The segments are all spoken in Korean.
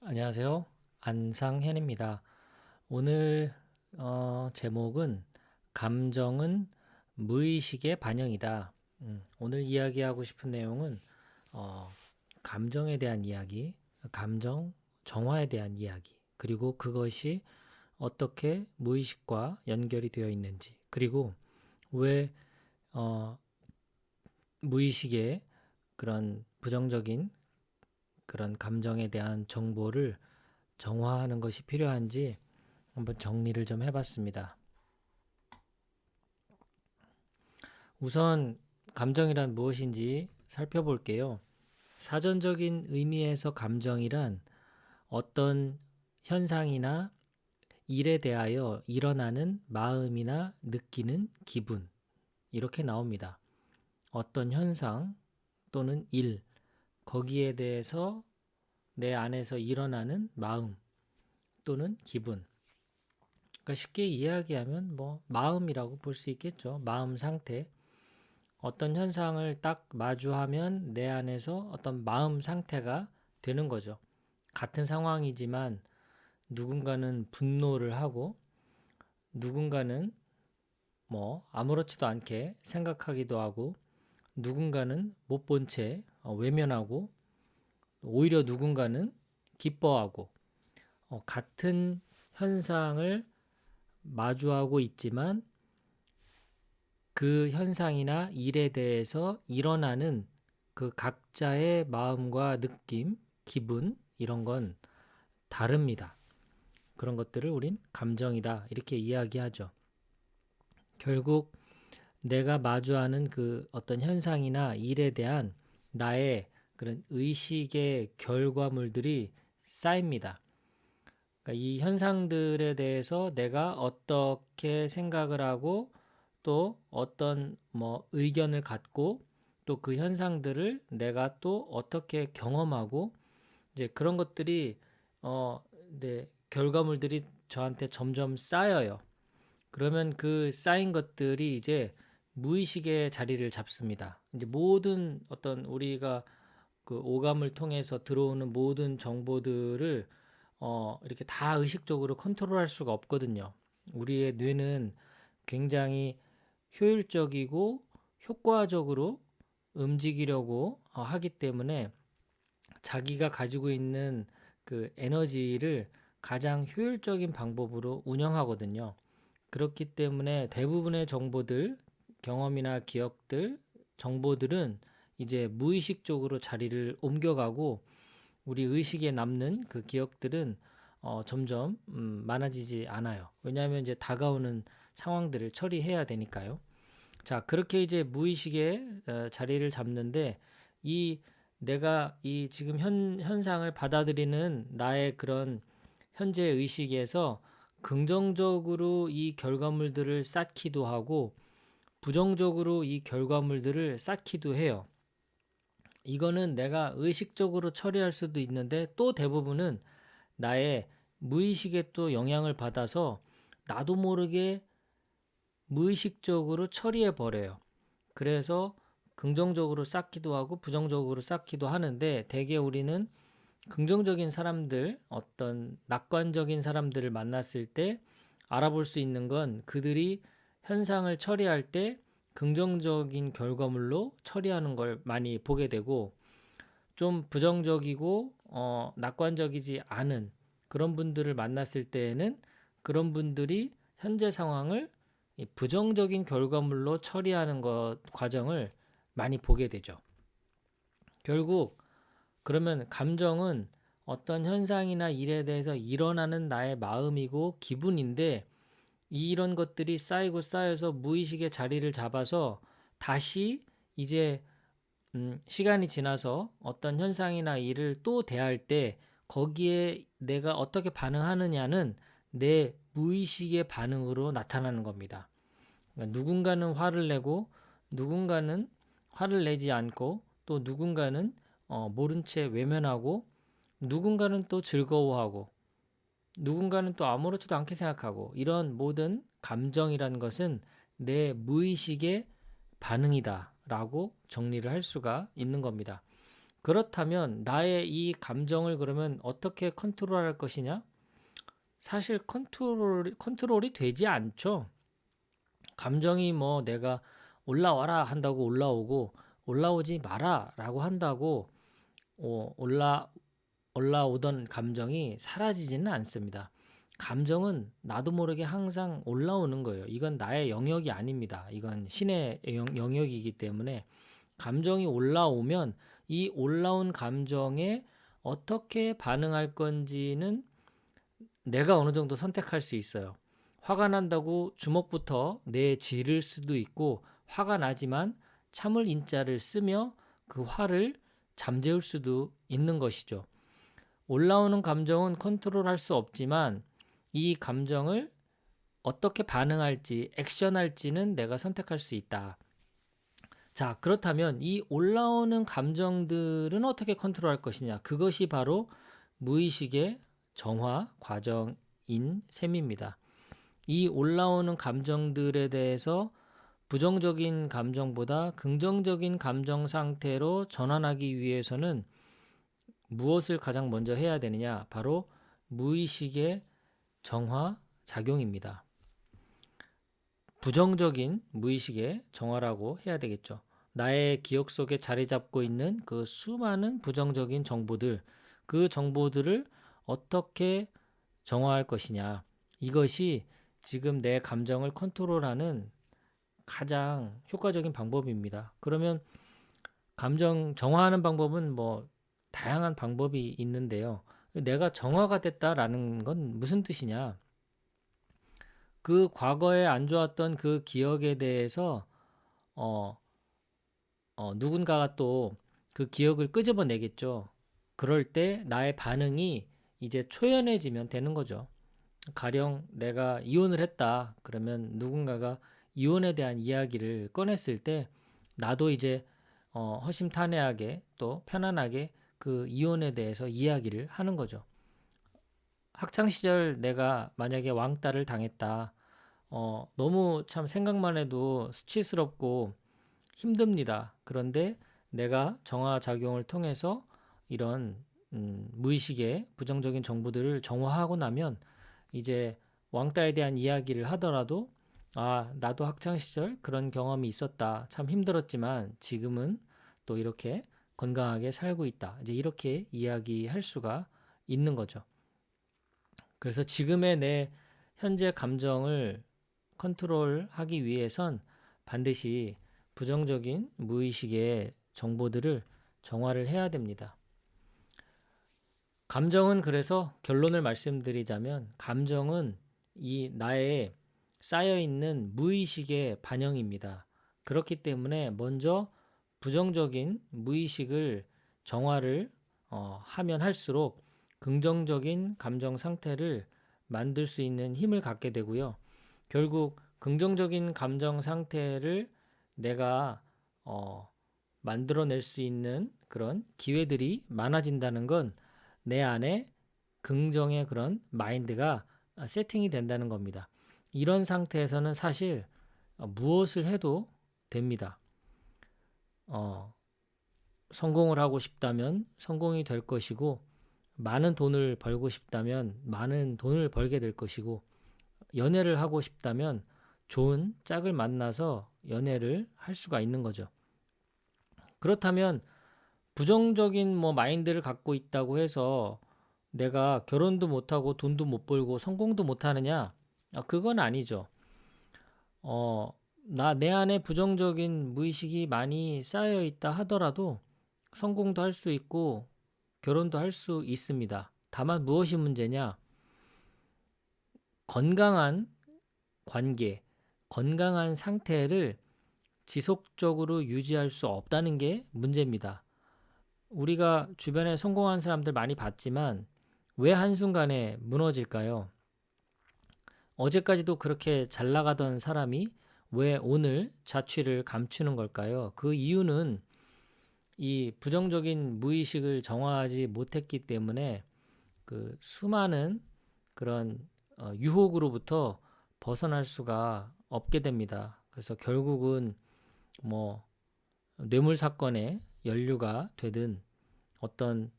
안녕하세요. 안상현입니다. 오늘 제목은 감정은 무의식의 반영이다. 오늘 이야기하고 싶은 내용은 어, 감정에 대한 이야기, 감정 정화에 대한 이야기, 그리고 그것이 어떻게 무의식과 연결이 되어 있는지, 그리고 왜 어, 무의식의 그런 부정적인 그런 감정에 대한 정보를 정화하는 것이 필요한지 한번 정리를 좀 해봤습니다. 우선 감정이란 무엇인지 살펴볼게요. 사전적인 의미에서 감정이란 어떤 현상이나 일에 대하여 일어나는 마음이나 느끼는 기분, 이렇게 나옵니다. 어떤 현상 또는 일, 거기에 대해서 내 안에서 일어나는 마음 또는 기분. 그러니까 쉽게 이야기하면 마음이라고 볼 수 있겠죠. 마음 상태. 어떤 현상을 딱 마주하면 내 안에서 어떤 마음 상태가 되는 거죠. 같은 상황이지만 누군가는 분노를 하고 누군가는 아무렇지도 않게 생각하기도 하고 누군가는 못 본 채 외면하고 오히려 누군가는 기뻐하고 같은 현상을 마주하고 있지만 그 현상이나 일에 대해서 일어나는 그 각자의 마음과 느낌, 기분 이런 건 다릅니다. 그런 것들을 우린 감정이다 이렇게 이야기하죠. 결국 내가 마주하는 그 어떤 현상이나 일에 대한 나의 그런 의식의 결과물들이 쌓입니다. 그러니까 이 현상들에 대해서 내가 어떻게 생각을 하고 또 어떤 의견을 갖고 또 그 현상들을 내가 또 어떻게 경험하고 이제 그런 것들이 결과물들이 저한테 점점 쌓여요. 그러면 그 쌓인 것들이 이제 무의식의 자리를 잡습니다. 이제 모든 어떤 우리가 그 오감을 통해서 들어오는 모든 정보들을 이렇게 다 의식적으로 컨트롤할 수가 없거든요. 우리의 뇌는 굉장히 효율적이고 효과적으로 움직이려고 하기 때문에 자기가 가지고 있는 그 에너지를 가장 효율적인 방법으로 운영하거든요. 그렇기 때문에 대부분의 정보들, 경험이나 기억들, 정보들은 이제 무의식적으로 자리를 옮겨가고 우리 의식에 남는 그 기억들은 점점 많아지지 않아요. 왜냐하면 이제 다가오는 상황들을 처리해야 되니까요. 자, 그렇게 이제 무의식에 자리를 잡는데 이 내가 이 지금 현상을 받아들이는 나의 그런 현재 의식에서 긍정적으로 이 결과물들을 쌓기도 하고 부정적으로 이 결과물들을 쌓기도 해요. 이거는 내가 의식적으로 처리할 수도 있는데 또 대부분은 나의 무의식에 또 영향을 받아서 나도 모르게 무의식적으로 처리해 버려요. 그래서 긍정적으로 쌓기도 하고 부정적으로 쌓기도 하는데 대개 우리는 긍정적인 사람들, 어떤 낙관적인 사람들을 만났을 때 알아볼 수 있는 건 그들이 현상을 처리할 때 긍정적인 결과물로 처리하는 걸 많이 보게 되고 좀 부정적이고 낙관적이지 않은 그런 분들을 만났을 때에는 그런 분들이 현재 상황을 부정적인 결과물로 처리하는 것 과정을 많이 보게 되죠. 결국 그러면 감정은 어떤 현상이나 일에 대해서 일어나는 나의 마음이고 기분인데 이런 것들이 쌓이고 쌓여서 무의식의 자리를 잡아서 다시 이제 시간이 지나서 어떤 현상이나 일을 또 대할 때 거기에 내가 어떻게 반응하느냐는 내 무의식의 반응으로 나타나는 겁니다. 그러니까 누군가는 화를 내고 누군가는 화를 내지 않고 또 누군가는 모른 채 외면하고 누군가는 또 즐거워하고 누군가는 또 아무렇지도 않게 생각하고 이런 모든 감정이라는 것은 내 무의식의 반응이다라고 정리를 할 수가 있는 겁니다. 그렇다면 나의 이 감정을 그러면 어떻게 컨트롤할 것이냐? 사실 컨트롤이 되지 않죠. 감정이 뭐 내가 올라와라 한다고 올라오고 올라오지 마라라고 한다고 올라오던 감정이 사라지지는 않습니다. 감정은 나도 모르게 항상 올라오는 거예요. 이건 나의 영역이 아닙니다. 이건 신의 영역이기 때문에 감정이 올라오면 이 올라온 감정에 어떻게 반응할 건지는 내가 어느 정도 선택할 수 있어요. 화가 난다고 주먹부터 내지를 수도 있고, 화가 나지만 참을 인자를 쓰며 그 화를 잠재울 수도 있는 것이죠. 올라오는 감정은 컨트롤할 수 없지만 이 감정을 어떻게 반응할지, 액션할지는 내가 선택할 수 있다. 자, 그렇다면 이 올라오는 감정들은 어떻게 컨트롤할 것이냐? 그것이 바로 무의식의 정화 과정인 셈입니다. 이 올라오는 감정들에 대해서 부정적인 감정보다 긍정적인 감정 상태로 전환하기 위해서는 무엇을 가장 먼저 해야 되느냐? 바로 무의식의 정화 작용입니다. 부정적인 무의식의 정화라고 해야 되겠죠. 나의 기억 속에 자리 잡고 있는 그 수많은 부정적인 정보들, 그 정보들을 어떻게 정화할 것이냐. 이것이 지금 내 감정을 컨트롤하는 가장 효과적인 방법입니다. 그러면 감정 정화하는 방법은 뭐 다양한 방법이 있는데요. 내가 정화가 됐다라는 건 무슨 뜻이냐? 그 과거에 안 좋았던 그 기억에 대해서 어, 누군가가 또 그 기억을 끄집어내겠죠. 그럴 때 나의 반응이 이제 초연해지면 되는 거죠. 가령 내가 이혼을 했다. 그러면 누군가가 이혼에 대한 이야기를 꺼냈을 때 나도 이제 허심탄회하게 또 편안하게 그 이혼에 대해서 이야기를 하는 거죠. 학창 시절 내가 만약에 왕따를 당했다. 너무 참 생각만 해도 수치스럽고 힘듭니다. 그런데 내가 정화작용을 통해서 이런 무의식의 부정적인 정보들을 정화하고 나면 이제 왕따에 대한 이야기를 하더라도 나도 학창 시절 그런 경험이 있었다. 참 힘들었지만 지금은 또 이렇게 건강하게 살고 있다. 이제 이렇게 이야기할 수가 있는 거죠. 그래서 지금의 내 현재 감정을 컨트롤하기 위해선 반드시 부정적인 무의식의 정보들을 정화를 해야 됩니다. 감정은 그래서 결론을 말씀드리자면 감정은 이 나의 쌓여있는 무의식의 반영입니다. 그렇기 때문에 먼저 부정적인 무의식을 정화를 하면 할수록 긍정적인 감정 상태를 만들 수 있는 힘을 갖게 되고요. 결국 긍정적인 감정 상태를 내가 만들어낼 수 있는 그런 기회들이 많아진다는 건 내 안에 긍정의 그런 마인드가 세팅이 된다는 겁니다. 이런 상태에서는 사실 무엇을 해도 됩니다. 성공을 하고 싶다면 성공이 될 것이고, 많은 돈을 벌고 싶다면 많은 돈을 벌게 될 것이고, 연애를 하고 싶다면 좋은 짝을 만나서 연애를 할 수가 있는 거죠. 그렇다면 부정적인 마인드를 갖고 있다고 해서 내가 결혼도 못하고 돈도 못 벌고 성공도 못하느냐? 그건 아니죠. 내 안에 부정적인 무의식이 많이 쌓여 있다 하더라도 성공도 할 수 있고 결혼도 할 수 있습니다. 다만 무엇이 문제냐? 건강한 관계, 건강한 상태를 지속적으로 유지할 수 없다는 게 문제입니다. 우리가 주변에 성공한 사람들 많이 봤지만 왜 한순간에 무너질까요? 어제까지도 그렇게 잘 나가던 사람이 왜 오늘 자취를 감추는 걸까요? 그 이유는 이 부정적인 무의식을 정화하지 못했기 때문에 그 수많은 그런 유혹으로부터 벗어날 수가 없게 됩니다. 그래서 결국은 뇌물 사건에 연루가 되든 어떤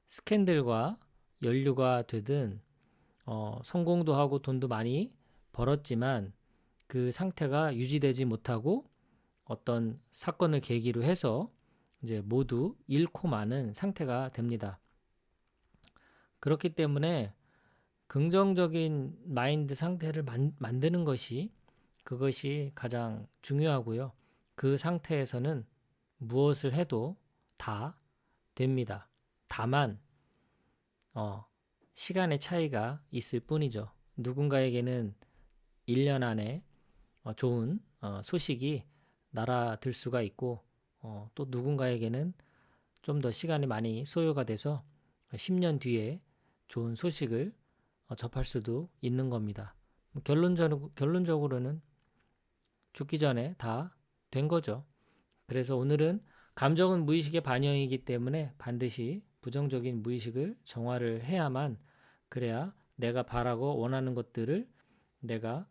스캔들과 연루가 되든 성공도 하고 돈도 많이 벌었지만 그 상태가 유지되지 못하고 어떤 사건을 계기로 해서 이제 모두 잃고 마는 상태가 됩니다. 그렇기 때문에 긍정적인 마인드 상태를 만드는 것이 그것이 가장 중요하고요. 그 상태에서는 무엇을 해도 다 됩니다. 다만 시간의 차이가 있을 뿐이죠. 누군가에게는 1년 안에 좋은 소식이 날아들 수가 있고 또 누군가에게는 좀 더 시간이 많이 소요가 돼서 10년 뒤에 좋은 소식을 접할 수도 있는 겁니다. 결론적으로는 죽기 전에 다 된 거죠. 그래서 오늘은 감정은 무의식의 반영이기 때문에 반드시 부정적인 무의식을 정화를 해야만 그래야 내가 바라고 원하는 것들을 내가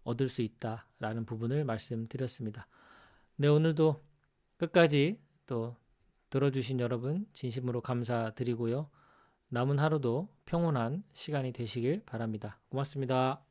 얻을 수 있다라는 부분을 말씀드렸습니다. 네, 오늘도 끝까지 또 들어주신 여러분 진심으로 감사드리고요. 남은 하루도 평온한 시간이 되시길 바랍니다. 고맙습니다.